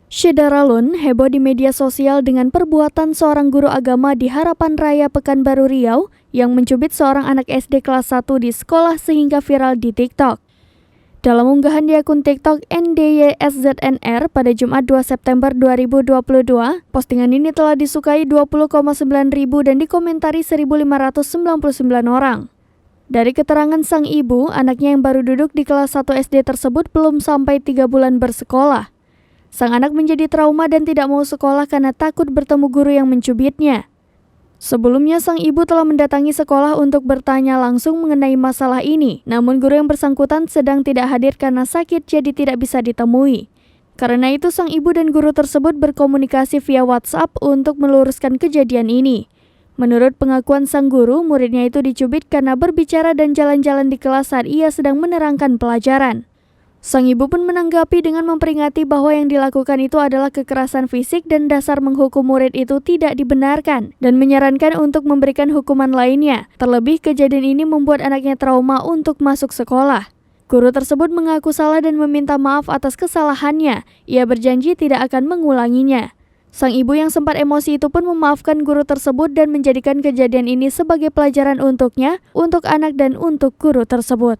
Syederalun heboh di media sosial dengan perbuatan seorang guru agama di Harapan Raya Pekanbaru Riau yang mencubit seorang anak SD kelas 1 di sekolah sehingga viral di TikTok. Dalam unggahan di akun TikTok NDYSZNR pada Jumat 2 September 2022, postingan ini telah disukai 20,9 ribu dan dikomentari 1.599 orang. Dari keterangan sang ibu, anaknya yang baru duduk di kelas 1 SD tersebut belum sampai 3 bulan bersekolah. Sang anak menjadi trauma dan tidak mau sekolah karena takut bertemu guru yang mencubitnya. Sebelumnya, sang ibu telah mendatangi sekolah untuk bertanya langsung mengenai masalah ini, namun guru yang bersangkutan sedang tidak hadir karena sakit jadi tidak bisa ditemui. Karena itu, sang ibu dan guru tersebut berkomunikasi via WhatsApp untuk meluruskan kejadian ini. Menurut pengakuan sang guru, muridnya itu dicubit karena berbicara dan jalan-jalan di kelas saat ia sedang menerangkan pelajaran. Sang ibu pun menanggapi dengan memperingati bahwa yang dilakukan itu adalah kekerasan fisik dan dasar menghukum murid itu tidak dibenarkan dan menyarankan untuk memberikan hukuman lainnya. Terlebih kejadian ini membuat anaknya trauma untuk masuk sekolah. Guru tersebut mengaku salah dan meminta maaf atas kesalahannya. Ia berjanji tidak akan mengulanginya. Sang ibu yang sempat emosi itu pun memaafkan guru tersebut dan menjadikan kejadian ini sebagai pelajaran untuknya, untuk anak dan untuk guru tersebut.